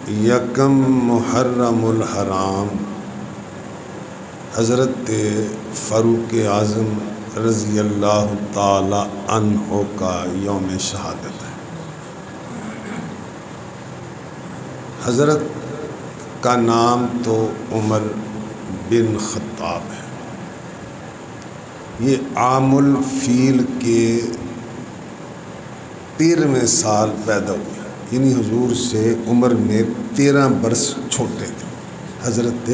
یکم محرم الحرام حضرت فاروق اعظم رضی اللہ تعالی عنہ کا یوم شہادت ہے۔ حضرت کا نام تو عمر بن خطاب ہے۔ یہ عام الفیل کے 13ویں سال پیدا ہوئے، یعنی حضور سے عمر میں 13 برس چھوٹے تھے حضرت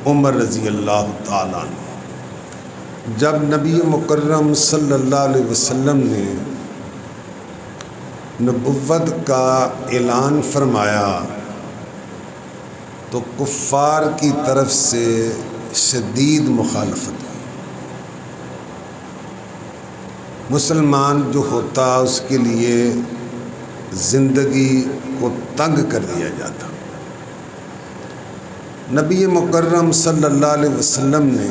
عمر رضی اللہ تعالیٰ عنہ۔ جب نبی مکرم صلی اللہ علیہ وسلم نے نبوت کا اعلان فرمایا تو کفار کی طرف سے شدید مخالفت ہوئی۔ مسلمان جو ہوتا اس کے لیے زندگی کو تنگ کر دیا جاتا۔ نبی مکرم صلی اللہ علیہ وسلم نے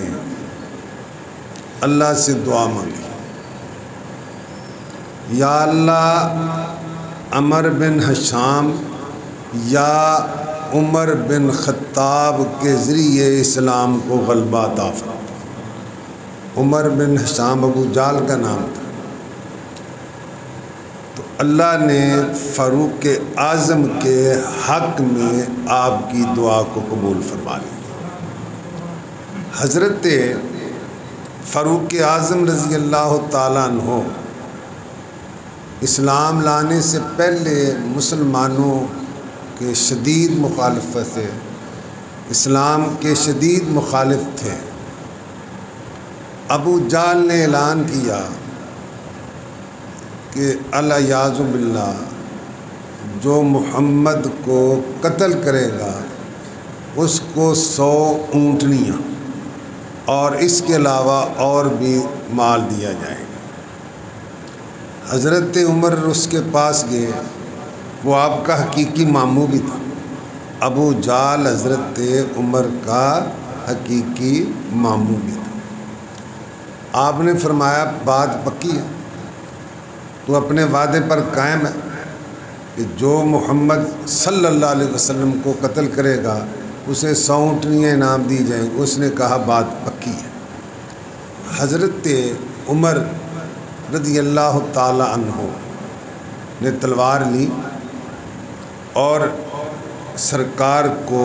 اللہ سے دعا مانگی، یا اللہ عمر بن ہشام یا عمر بن خطاب کے ذریعے اسلام کو غلبہ عطا فرما۔ عمر بن ہشام ابو جہل کا نام تھا، تو اللہ نے فاروق اعظم کے حق میں آپ کی دعا کو قبول فرما لی۔ حضرت فاروق اعظم رضی اللہ تعالیٰ عنہ اسلام لانے سے پہلے مسلمانوں کے شدید مخالفت سے اسلام کے شدید مخالف تھے۔ ابو جہل نے اعلان کیا کہ الیاذ باللہ جو محمد کو قتل کرے گا اس کو 100 اونٹنیاں اور اس کے علاوہ اور بھی مال دیا جائے گا۔ حضرت عمر اس کے پاس گئے، وہ آپ کا حقیقی ماموں بھی تھا۔ ابو جہل حضرت عمر کا حقیقی ماموں بھی تھا۔ آپ نے فرمایا بات پکی ہے، تو اپنے وعدے پر قائم ہے کہ جو محمد صلی اللہ علیہ وسلم کو قتل کرے گا اسے 100 اونٹنیاں انعام دی جائیں گی۔ اس نے کہا بات پکی ہے۔ حضرت عمر رضی اللہ تعالی عنہ نے تلوار لی اور سرکار کو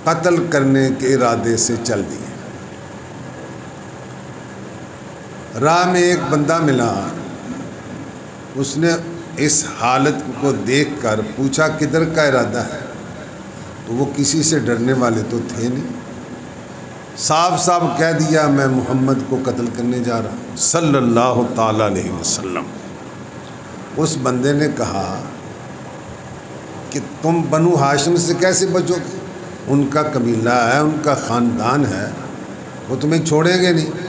قتل کرنے کے ارادے سے چل دیے۔ راہ میں ایک بندہ ملا، اس نے اس حالت کو دیکھ کر پوچھا کدھر کا ارادہ ہے؟ تو وہ کسی سے ڈرنے والے تو تھے نہیں، صاف صاف کہہ دیا میں محمد کو قتل کرنے جا رہا ہوں صلی اللہ تعالیٰ علیہ وسلم۔ اس بندے نے کہا کہ تم بنو ہاشم سے کیسے بچو گے؟ ان کا قبیلہ ہے، ان کا خاندان ہے، وہ تمہیں چھوڑیں گے نہیں۔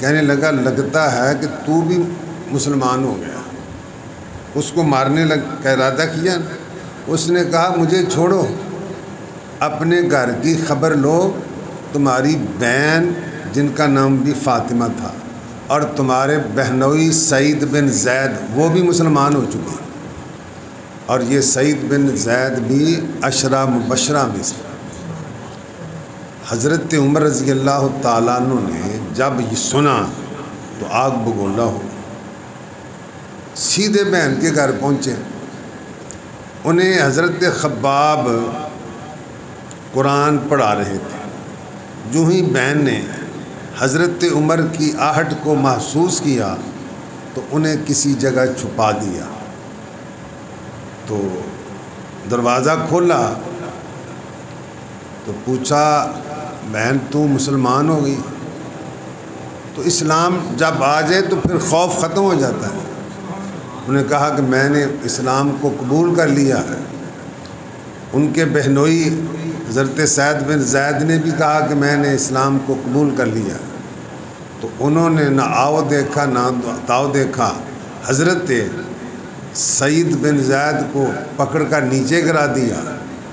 کہنے لگا لگتا ہے کہ تو بھی مسلمان ہو گیا، اس کو مارنے کا ارادہ کیا۔ اس نے کہا مجھے چھوڑو، اپنے گھر کی خبر لو، تمہاری بہن جن کا نام بھی فاطمہ تھا اور تمہارے بہنوئی سعید بن زید وہ بھی مسلمان ہو چکے، اور یہ سعید بن زید بھی عشرہ مبشرہ میں سے۔ حضرت عمر رضی اللہ تعالیٰ عنہ نے جب یہ سنا تو آگ بگولا ہو، سیدھے بہن کے گھر پہنچے۔ انہیں حضرت خباب قرآن پڑھا رہے تھے۔ جو ہی بہن نے حضرت عمر کی آہٹ کو محسوس کیا تو انہیں کسی جگہ چھپا دیا، تو دروازہ کھولا تو پوچھا بہن تو مسلمان ہو گئی؟ تو اسلام جب آ جائے تو پھر خوف ختم ہو جاتا ہے۔ انہوں نے کہا کہ میں نے اسلام کو قبول کر لیا ہے۔ ان کے بہنوئی حضرت سعید بن زید نے بھی کہا کہ میں نے اسلام کو قبول کر لیا ہے۔ تو انہوں نے نہ آؤ دیکھا نہ تاؤ دیکھا، حضرت سعید بن زید کو پکڑ کر نیچے گرا دیا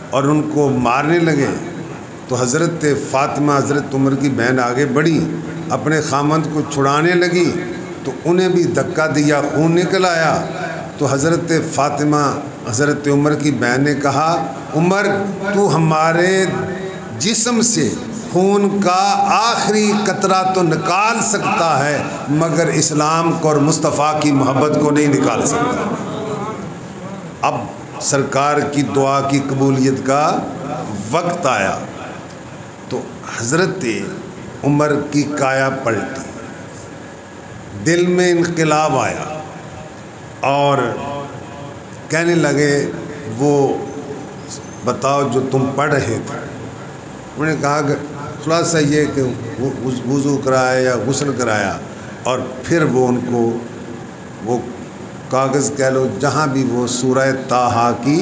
اور ان کو مارنے لگے۔ تو حضرت فاطمہ حضرت عمر کی بہن آگے بڑھی، اپنے خامند کو چھڑانے لگی تو انہیں بھی دھکا دیا، خون نکل آیا۔ تو حضرت فاطمہ حضرت عمر کی بہن نے کہا عمر تو ہمارے جسم سے خون کا آخری قطرہ تو نکال سکتا ہے مگر اسلام کو اور مصطفیٰ کی محبت کو نہیں نکال سکتا۔ اب سرکار کی دعا کی قبولیت کا وقت آیا تو حضرت عمر کی کایا پلٹی، دل میں انقلاب آیا اور کہنے لگے وہ بتاؤ جو تم پڑھ رہے تھے۔ انہوں نے کہا کہ خلاصہ یہ کہ وضو کرایا یا غسل کرایا، اور پھر وہ ان کو وہ کاغذ کہہ لو جہاں بھی وہ سورہ طٰہٰ کی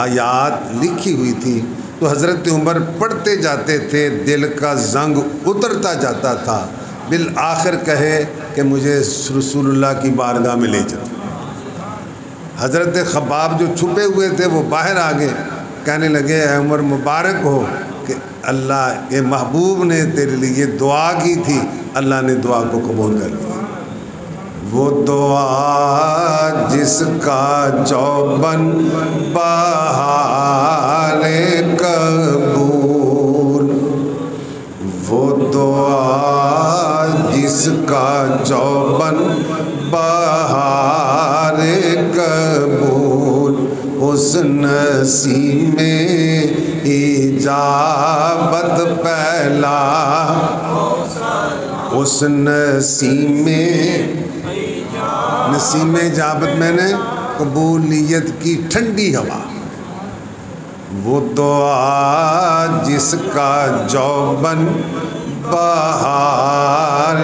آیات لکھی ہوئی تھی تو حضرت عمر پڑھتے جاتے تھے، دل کا زنگ اترتا جاتا تھا، بالآخر کہے کہ مجھے رسول اللہ کی بارگاہ میں لے چلو۔ حضرت خباب جو چھپے ہوئے تھے وہ باہر آ گئے، کہنے لگے اے عمر مبارک ہو کہ اللہ کے محبوب نے تیرے لیے دعا کی تھی، اللہ نے دعا کو قبول کر لیا۔ وہ دعا جس کا چوبن بہار قبول، وہ دعا جس کا چوبن بہار قبول، اس نسیم اجابت پہلا، اس نسیم اجابت میں نے قبولیت کی ٹھنڈی ہوا، وہ دعا جس کا جوبن بہار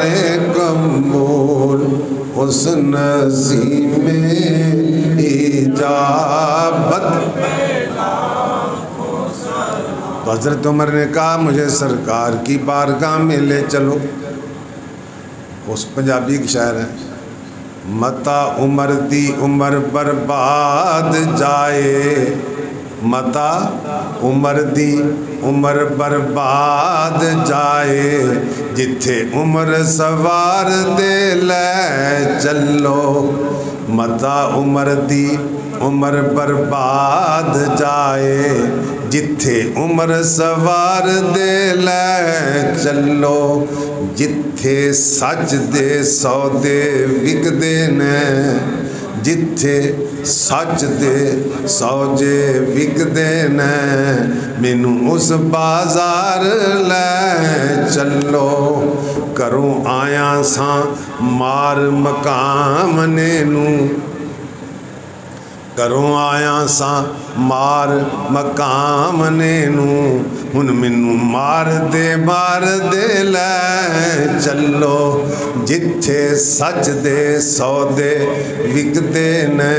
قبول، اس نسیم اجابت۔ تو حضرت عمر نے کہا مجھے سرکار کی بارگاہ میں لے چلو۔ اس پنجابی کی شاعر ہے، متا عمر دی عمر برباد جائے، متا عمر دی عمر برباد جائے، جتھے عمر سوار دے لے چلو، متا عمر دی عمر برباد جائے، جتھے عمر سوار دے لے چلو، جتھے سچ دے سودے وکدے نے، جتھے سچ دے سوجے وکدے نے، مینوں اس بازار لے چلو، کروں آیا ساں مار مقام نینوں، کروں آیا ساں مار مقام نینوں، ہن مینوں مار دے لے چلو، جتھے سچ دے سودے وکدے نے۔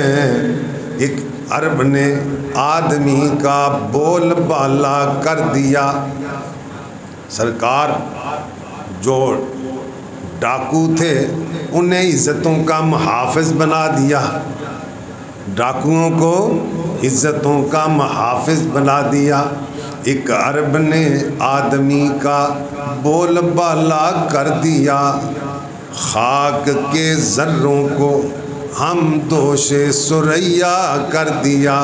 ایک عرب نے آدمی کا بول بالا کر دیا، سرکار جو ڈاکو تھے انہیں عزتوں کا محافظ بنا دیا، ڈاکوؤں کو عزتوں کا محافظ بنا دیا۔ ایک عرب نے آدمی کا بول بالا کر دیا، خاک کے ذروں کو ہم دوش سریا کر دیا،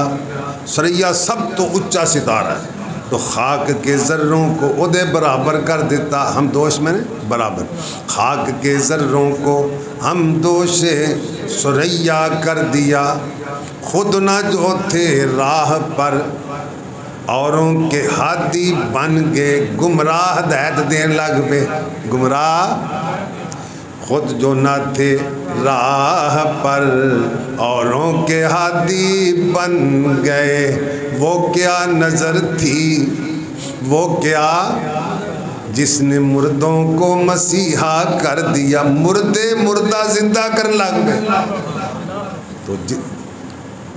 سریا سب تو اچا ستارہ ہے تو خاک کے ذروں کو ادے برابر کر دیتا، ہم دوش میں نے برابر، خاک کے ذروں کو ہم دوش سریا کر دیا، خود نہ جو تھے راہ پر اوروں کے ہادی بن گئے، گمراہ ہدایت دین لگ پہ، گمراہ خود جو نہ تھے راہ پر اوروں کے ہادی بن گئے، وہ کیا نظر تھی، وہ کیا جس نے مردوں کو مسیحا کر دیا، مردے مردہ زندہ کر لگ گئے۔ تو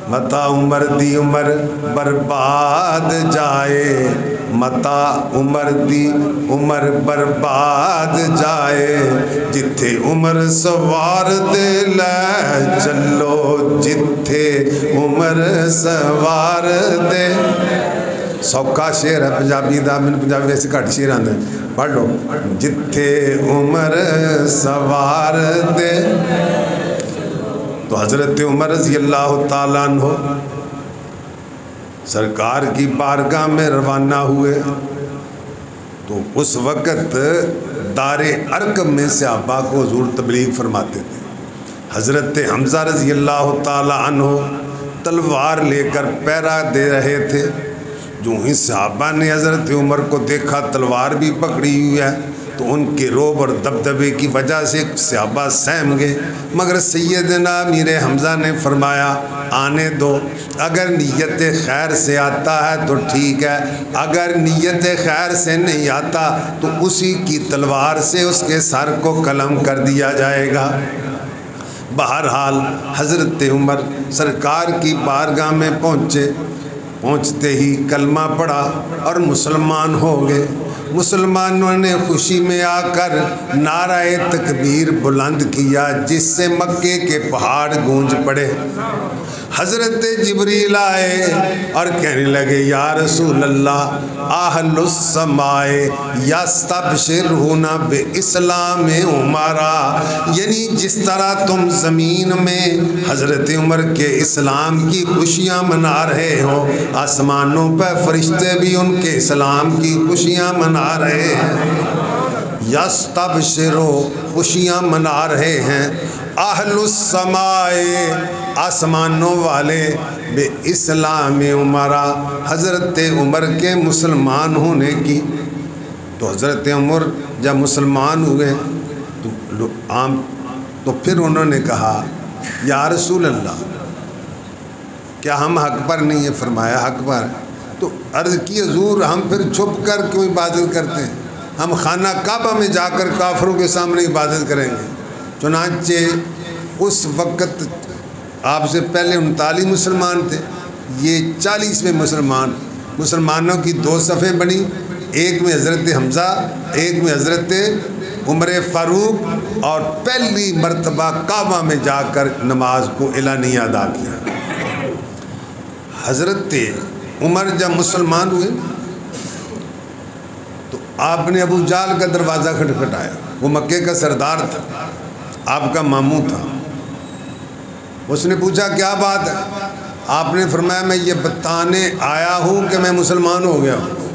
متا عمر دی عمر برباد جائے، متا عمر دی عمر برباد جائے، جتھے عمر سوار دے لے چلو، جتھے عمر سوار دے۔ سوکھا شعر ہے پنجابی دا، میں پنجابی ویسے گھٹ شعر آندے پڑھ لو، جتھے عمر سوار دے تو حضرت عمر رضی اللہ تعالیٰ عنہ سرکار کی بارگاہ میں روانہ ہوئے تو اس وقت دار ارقم میں صحابہ کو حضور تبلیغ فرماتے تھے۔ حضرت حمزہ رضی اللہ تعالیٰ عنہ تلوار لے کر پہرا دے رہے تھے۔ جو ہی صحابہ نے حضرت عمر کو دیکھا تلوار بھی پکڑی ہوئی ہے تو ان کے روب اور دبدبے کی وجہ سے صحابہ سہم گئے، مگر سیدنا امیر حمزہ نے فرمایا آنے دو، اگر نیت خیر سے آتا ہے تو ٹھیک ہے، اگر نیت خیر سے نہیں آتا تو اسی کی تلوار سے اس کے سر کو قلم کر دیا جائے گا۔ بہرحال حضرت عمر سرکار کی بارگاہ میں پہنچتے ہی کلمہ پڑھا اور مسلمان ہو گئے۔ مسلمانوں نے خوشی میں آ کر نعرہ تکبیر بلند کیا جس سے مکے کے پہاڑ گونج پڑے۔ حضرت جبریل آئے اور کہنے لگے یا رسول اللہ اہل السماء یستبشرون باسلام عمرا، یعنی جس طرح تم زمین میں حضرت عمر کے اسلام کی خوشیاں منا رہے ہو، آسمانوں پہ فرشتے بھی ان کے اسلام کی خوشیاں منا رہے ہیں۔ یستبشرو خوشیاں منا رہے ہیں، اہل السماء آسمانوں والے بے اسلام عمرا حضرت عمر کے مسلمان ہونے کی۔ تو حضرت عمر جب مسلمان ہوئے تو پھر انہوں نے کہا یا رسول اللہ کیا ہم حق پر نہیں ہے؟ فرمایا حق پر۔ تو عرض کی حضور ہم پھر چھپ کر کیوں عبادت کرتے ہیں؟ ہم خانہ کعبہ میں جا کر کافروں کے سامنے عبادت کریں گے۔ چنانچہ اس وقت آپ سے پہلے 39 مسلمان تھے، یہ 40ویں مسلمانوں کی 2 صفیں بنی، ایک میں حضرت حمزہ، ایک میں حضرت عمر فاروق، اور پہلی مرتبہ کعبہ میں جا کر نماز کو اعلانیہ ادا کیا۔ حضرت عمر جب مسلمان ہوئے تو آپ نے ابو جہل کا دروازہ کھٹکھٹایا، وہ مکے کا سردار تھا، آپ کا ماموں تھا۔ اس نے پوچھا کیا بات ہے؟ آپ نے فرمایا میں یہ بتانے آیا ہوں کہ میں مسلمان ہو گیا ہوں۔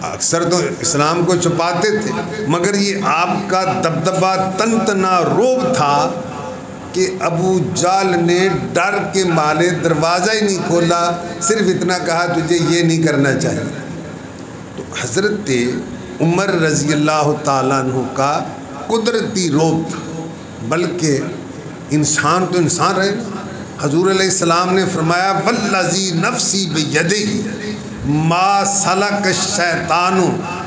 اکثر تو اسلام کو چھپاتے تھے، مگر یہ آپ کا دبدبہ تنتنا روب تھا کہ ابو جہل نے ڈر کے مارے دروازہ ہی نہیں کھولا، صرف اتنا کہا تجھے یہ نہیں کرنا چاہیے۔ تو حضرت عمر رضی اللہ تعالیٰ عنہ کا قدرتی روب تھا، بلکہ انسان تو انسان رہے۔ حضور علیہ السلام نے فرمایا والذی نفسی بیدہ ما سلک الشیطان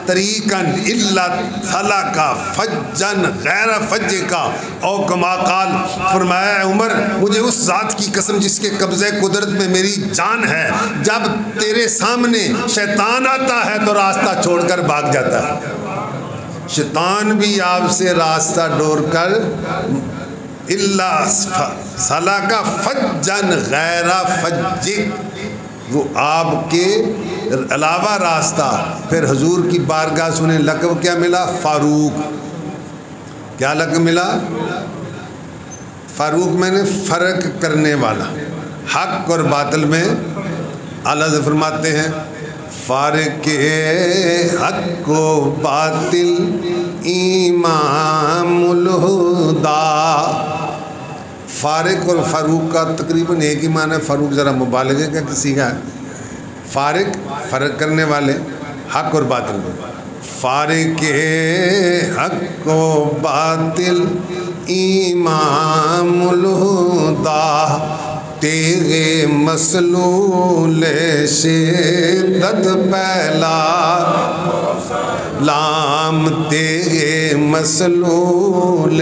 طریقا الا سلک فجا غیر فج کا، او کما قال، فرمایا عمر مجھے اس ذات کی قسم جس کے قبضے قدرت میں میری جان ہے، جب تیرے سامنے شیطان آتا ہے تو راستہ چھوڑ کر بھاگ جاتا ہے۔ شیطان بھی آپ سے راستہ ڈور کر اللہ سلک فجا غیر فج، وہ آپ کے علاوہ راستہ۔ پھر حضور کی بارگاہ سنیں لقب کیا ملا؟ فاروق۔ کیا لقب ملا؟ فاروق میں نے فرق کرنے والا، حق اور باطل میں۔ اعلیٰ سے فرماتے ہیں فارق حق و باطل امام الہدا۔ فارق اور فاروق کا تقریباً ایک ہی معنی ہے، فاروق ذرا مبالغے کا کسی کا ہے۔ فارق فرق کرنے والے، حق اور باطل میں۔ فارق حق و باطل امام الہدا، تیغے مسلول شدت پہلا لام، تیغے مسلول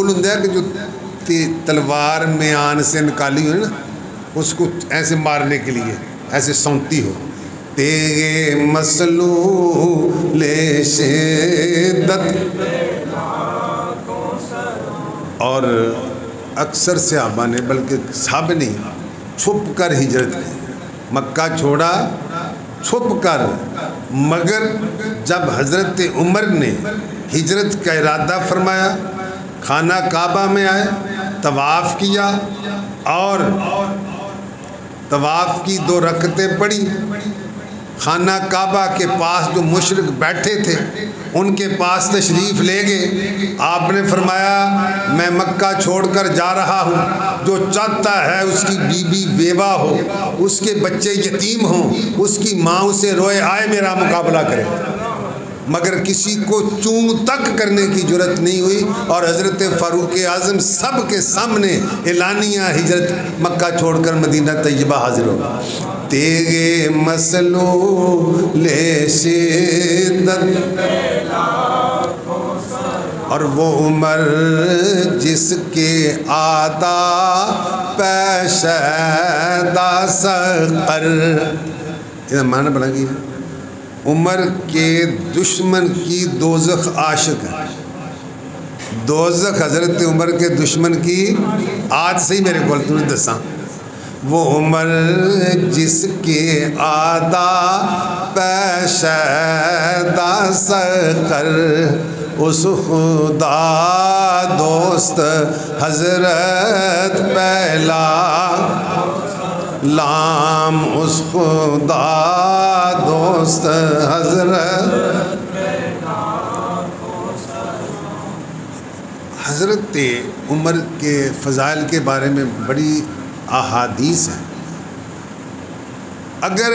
ہوں کہ جو تلوار میان سے نکالی ہوئی نا، اس کو ایسے مارنے کے لیے ایسے سونتی ہو، تیغے مسلول شدت۔ اور اکثر صحابہ نے، بلکہ صحابہ نہیں، چھپ کر ہجرت کی، مکہ چھوڑا چھپ کر، مگر جب حضرت عمر نے ہجرت کا ارادہ فرمایا، خانہ کعبہ میں آئے، طواف کیا اور طواف کی 2 رکعتیں پڑھی۔ خانہ کعبہ کے پاس جو مشرک بیٹھے تھے ان کے پاس تشریف لے گئے۔ آپ نے فرمایا میں مکہ چھوڑ کر جا رہا ہوں، جو چاہتا ہے اس کی بیوی بیوہ ہو، اس کے بچے یتیم ہوں، اس کی ماں اسے روئے آئے میرا مقابلہ کرے، مگر کسی کو چوں تک کرنے کی جرت نہیں ہوئی۔ اور حضرت فاروق اعظم سب کے سامنے اعلانیہ ہجرت مکہ چھوڑ کر مدینہ طیبہ حاضر ہو۔ تیغے مسلول شدت اور وہ عمر جس کے آتا پیشیدہ سقر، یہ معنی بنا گیا عمر کے دشمن کی دوزخ عاشق ہے۔ دوزخ حضرت عمر کے دشمن کی آج سے ہی میرے کو تمہیں دساں، وہ عمر جس کے آدا پیشیدہ سقر، اس خدا دوست حضرت پہلا لام، اس خدا دوست حضرت عمر کے فضائل کے بارے میں بڑی احادیث ہیں۔ اگر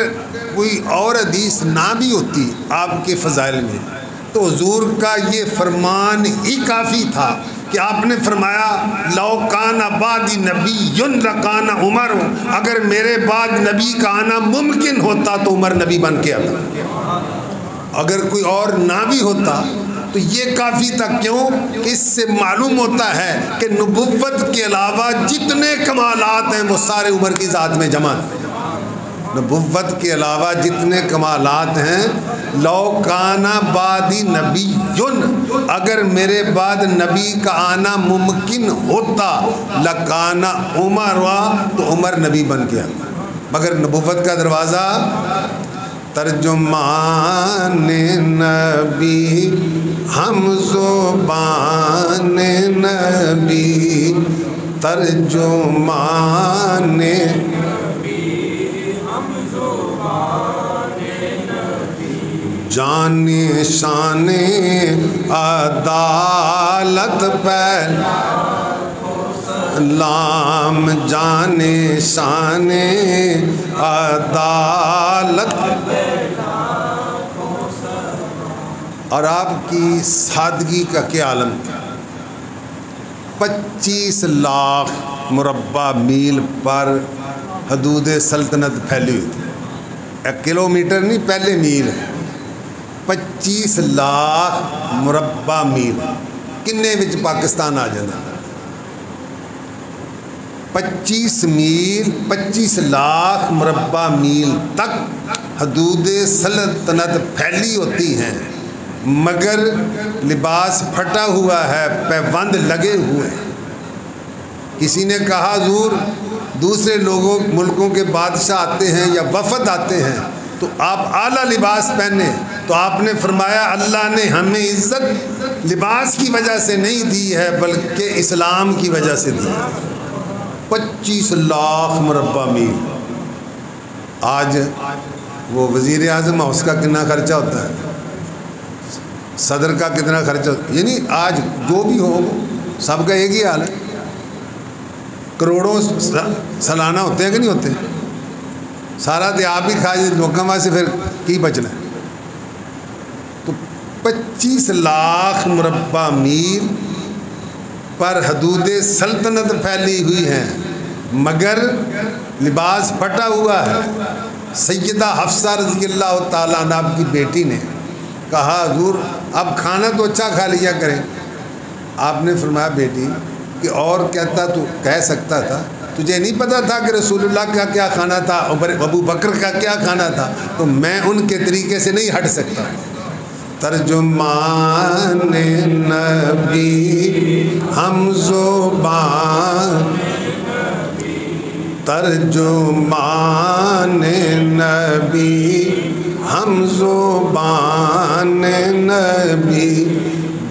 کوئی اور حدیث نہ بھی ہوتی آپ کے فضائل میں تو حضور کا یہ فرمان ہی کافی تھا کہ آپ نے فرمایا لو کان بعدی نبی لکان عمر، اگر میرے بعد نبی کا آنا ممکن ہوتا تو عمر نبی بن کے آتا، اگر کوئی اور نہ بھی ہوتا تو یہ کافی تھا۔ کیوں کہ اس سے معلوم ہوتا ہے کہ نبوت کے علاوہ جتنے کمالات ہیں وہ سارے عمر کی ذات میں جمع ہیں۔ نبوت کے علاوہ جتنے کمالات ہیں، لو کانا بعدی نبی، اگر میرے بعد نبی کا آنا ممکن ہوتا لکانا عمر، تو عمر نبی بن گیا، مگر نبوت کا دروازہ ترجمان نبی ہم زبان نبی، ترجمان جان شان عدالت پہلا لام، جان شان عدالت، اور آپ کی سادگی کا کیا عالم تھا۔ 25 لاکھ مربع میل پر حدود سلطنت پھیلی ہوئی تھی، 1 کلومیٹر نہیں، پہلے میل ہے۔ 25 لاکھ مربع میل کنے وچ پاکستان آ جانا، 25 میل 25 لاکھ مربع میل تک حدود سلطنت پھیلی ہوتی ہیں، مگر لباس پھٹا ہوا ہے، پیوند لگے ہوئے ہیں۔ کسی نے کہا حضور دوسرے لوگوں ملکوں کے بادشاہ آتے ہیں یا وفد آتے ہیں تو آپ اعلیٰ لباس پہنے، تو آپ نے فرمایا اللہ نے ہمیں عزت لباس کی وجہ سے نہیں دی ہے بلکہ اسلام کی وجہ سے دی ہے۔ 25 لاکھ مربع میل۔ آج وہ وزیر اعظم اس کا کتنا خرچہ ہوتا ہے، صدر کا کتنا خرچہ ہوتا ہے، یعنی آج جو بھی ہو سب کا ایک ہی حال ہے۔ کروڑوں سالانہ ہوتے ہیں کہ نہیں ہوتے، سارا تو آپ ہی کھائے لوگوں سے، پھر کی بچنا ہے۔ تو 25 لاکھ مربع میل پر حدود سلطنت پھیلی ہوئی ہیں، مگر لباس پھٹا ہوا ہے۔ سیدہ حفصہ رضی اللہ تعالیٰ عنہ آپ کی بیٹی نے کہا حضور اب کھانا تو اچھا کھا لیا کریں۔ آپ نے فرمایا بیٹی کہ اور کہتا تو کہہ سکتا تھا، تجھے نہیں پتا تھا کہ رسول اللہ کا کیا کھانا تھا، ابو بکر کا کیا کھانا تھا، تو میں ان کے طریقے سے نہیں ہٹ سکتا۔ ترجمان نبی ہم زبان، ترجمان نبی ہم زبان نبی،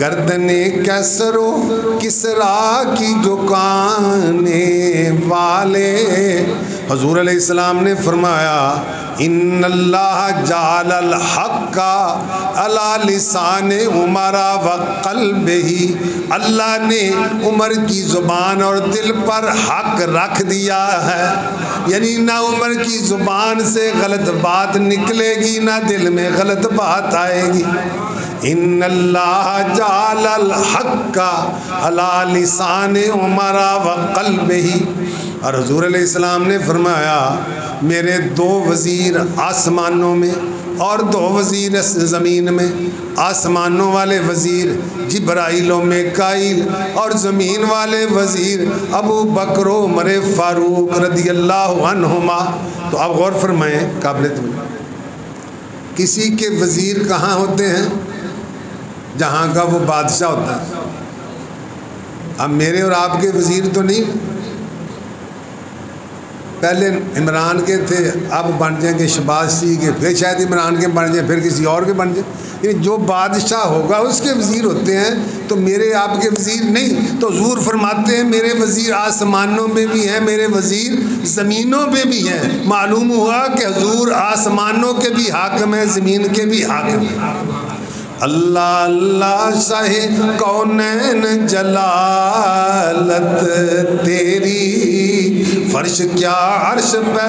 گردنے کسر و کسرا کی جھکانے والے. حضور علیہ السلام نے فرمایا ان اللہ جعل الحق علی لسان عمر و قلبہ. اللہ نے عمر کی زبان اور دل پر حق رکھ دیا ہے، یعنی نہ عمر کی زبان سے غلط بات نکلے گی نہ دل میں غلط بات آئے گی. ان اللہ جعل الحق علی لسان عمر و قلبہ. اور حضور علیہ السلام نے فرمایا میرے 2 وزیر آسمانوں میں اور 2 وزیر زمین میں. آسمانوں والے وزیر جبرائیل و میکائیل اور زمین والے وزیر ابو بکر و عمر فاروق رضی اللہ عنہما. تو اب غور فرمائیں قابلیت میں کسی کے وزیر کہاں ہوتے ہیں؟ جہاں کا وہ بادشاہ ہوتا ہے. اب میرے اور آپ کے وزیر تو نہیں، پہلے عمران کے تھے اب بن جائیں گے شہباز شریف کے، پھر شاید عمران کے بن جائیں، پھر کسی اور کے بن جائیں. یعنی جو بادشاہ ہوگا اس کے وزیر ہوتے ہیں، تو میرے آپ کے وزیر نہیں. تو حضور فرماتے ہیں میرے وزیر آسمانوں میں بھی ہیں، میرے وزیر زمینوں میں بھی ہیں. معلوم ہوا کہ حضور آسمانوں کے بھی حاکم ہیں، زمین کے بھی حاکم ہیں. اللہ اللہ شاہ کونین جلالت تیری، فرش کیا عرش پہ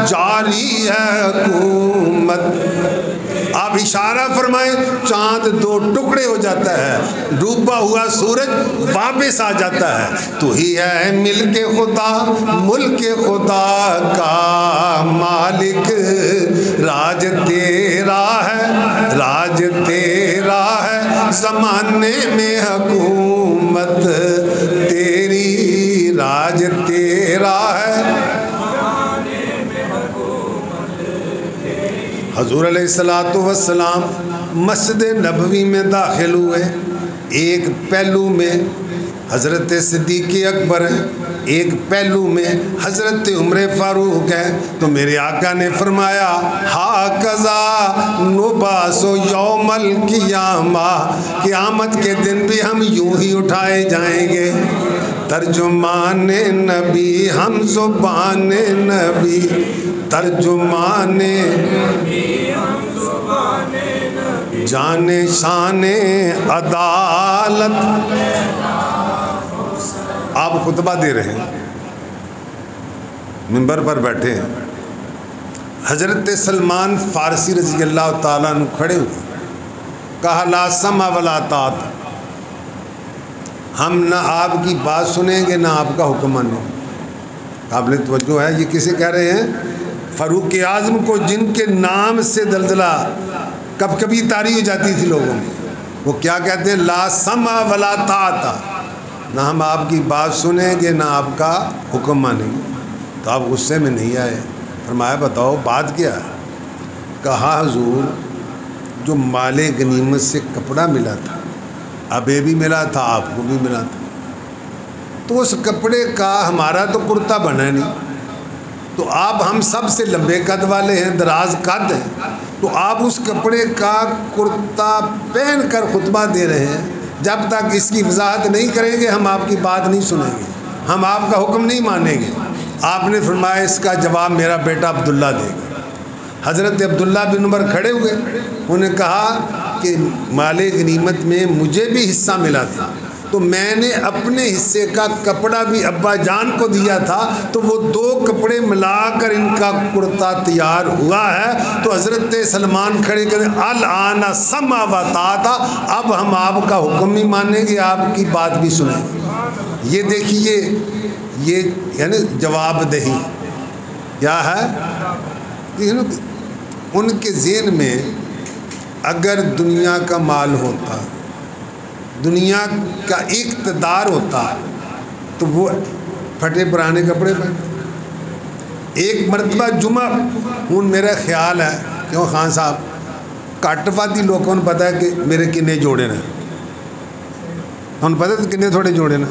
جاری ہے حکومت. آپ اشارہ فرمائیں چاند 2 ٹکڑے ہو جاتا ہے، ڈوبا ہوا سورج واپس آ جاتا ہے. تو ہی ہے ملک خدا ملک خدا کا مالک، راج تیرا ہے راج تیرا ہے، زمانے میں حکومت تیری، راج تیرا ہے. حضور علیہ السلام مسجد نبوی میں داخل ہوئے. ایک پہلو میں حضرت صدیق اکبر ہیں، ایک پہلو میں حضرت عمر فاروق ہے. تو میرے آقا نے فرمایا ہاکذا نبعث یوم القیامہ، قیامت کے دن بھی ہم یوں ہی اٹھائے جائیں گے. ترجمان نبی ہم زبان نبی، ترجمان جان شان عدالت. آپ خطبہ دے رہے ہیں، منبر پر بیٹھے ہیں. حضرت سلمان فارسی رضی اللہ تعالیٰ عنہ کھڑے ہوئے، کہا لا سمع ولا طاعت، ہم نہ آپ کی بات سنیں گے نہ آپ کا حکم مانیں گے. قابل توجہ ہے. یہ کسے کہہ رہے ہیں؟ فاروق اعظم کو، جن کے نام سے زلزلہ کب کبھی طاری ہو جاتی تھی لوگوں میں. وہ کیا کہتے ہیں؟ لا سمع ولا طاعت، نہ ہم آپ کی بات سنیں گے نہ آپ کا حکم مانیں گے. تو آپ غصے میں نہیں آئے. فرمایا بتاؤ بات کیا ہے؟ کہا حضور جو مال غنیمت سے کپڑا ملا تھا، ابے بھی ملا تھا آپ کو بھی ملا تھا، تو اس کپڑے کا ہمارا تو کرتا بنا نہیں، تو آپ ہم سب سے لمبے قد والے ہیں، دراز قد ہیں، تو آپ اس کپڑے کا کرتا پہن کر خطبہ دے رہے ہیں. جب تک اس کی وضاحت نہیں کریں گے ہم آپ کی بات نہیں سنیں گے، ہم آپ کا حکم نہیں مانیں گے. آپ نے فرمایا اس کا جواب میرا بیٹا عبداللہ دے گا. حضرت عبداللہ بن عمر کھڑے ہوئے، انہوں نے کہا کہ مال غنیمت میں مجھے بھی حصہ ملا تھا، تو میں نے اپنے حصے کا کپڑا بھی ابا جان کو دیا تھا، تو وہ 2 کپڑے ملا کر ان کا کرتا تیار ہوا ہے. تو حضرت سلمان کھڑے کریں الآن سمع و طاعت، اب ہم آپ کا حکم بھی مانیں گے آپ کی بات بھی سنیں گے. یہ دیکھیے یہ یعنی جواب دہی کیا ہے. ان کے ذہن میں اگر دنیا کا مال ہوتا، دنیا کا اقتدار ہوتا، تو وہ پھٹے پرانے کپڑے پہنتے. ایک مرتبہ جمعہ ہوں میرا خیال ہے کیوں خان صاحب کٹ واتی لوگوں نے پتا ہے کہ میرے کنے جوڑے نے، انہوں پتا ہے کنے تھوڑے جوڑے نے،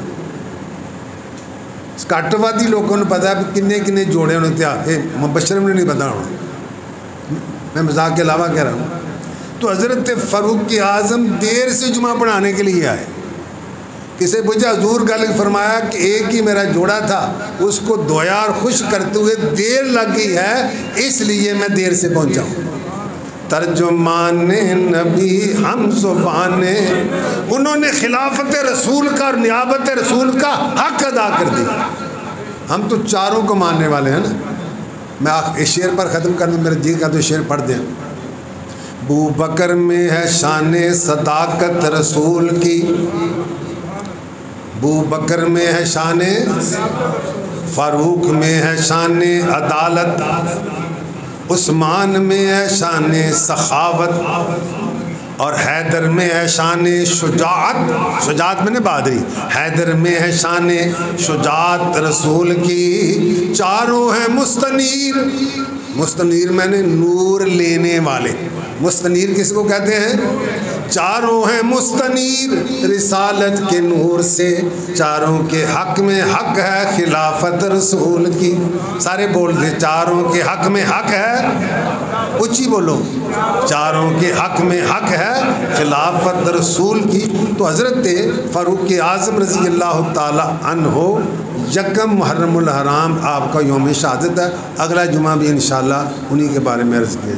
کٹ واتی لوگوں نے پتا ہے کنے کنے جوڑے انہوں نے. مبشر میں نہیں پتا ہونا، میں مذاق کے علاوہ کہہ رہا ہوں. تو حضرت فاروق اعظم دیر سے جمعہ پڑھانے کے لیے آئے. کسی پوچھا حضور گل فرمایا کہ ایک ہی میرا جوڑا تھا, اس کو دھویا اور خشک کرتے ہوئے دیر لگ گئی ہے, اس لیے میں دیر سے پہنچا ہوں. ترجمان نبی ہم زبان, انہوں نے خلافت رسول کا اور نیابت رسول کا حق ادا کر دیا. ہم تو چاروں کو ماننے والے ہیں نا. میں اس شعر پر ختم کر دوں, میرے جی کا تو شعر پڑھ دیں. ابو بکر میں ہے شان صداقت رسول کی, ابو بکر میں ہے شان, فاروق میں ہے شان عدالت, عثمان میں ہے شان سخاوت, اور حیدر میں ہے شان شجاعت. شجاعت میں نے بہادری. حیدر میں ہے شان شجاعت رسول کی. چاروں ہیں مستنیر. مستنیر میں نے نور لینے والے. مستنیر کس کو کہتے ہیں؟ چاروں ہیں مستنیر رسالت کے نور سے. چاروں کے حق میں حق ہے خلافت رسول کی. سارے بول دے, چاروں کے حق میں حق ہے, اونچی بولو, چاروں کے حق میں حق ہے خلافت رسول کی. تو حضرت فاروق اعظم رضی اللہ تعالی عنہ یکم محرم الحرام آپ کا یوم شہادت ہے. اگلا جمعہ بھی انشاءاللہ انہی کے بارے میں عرض کیا.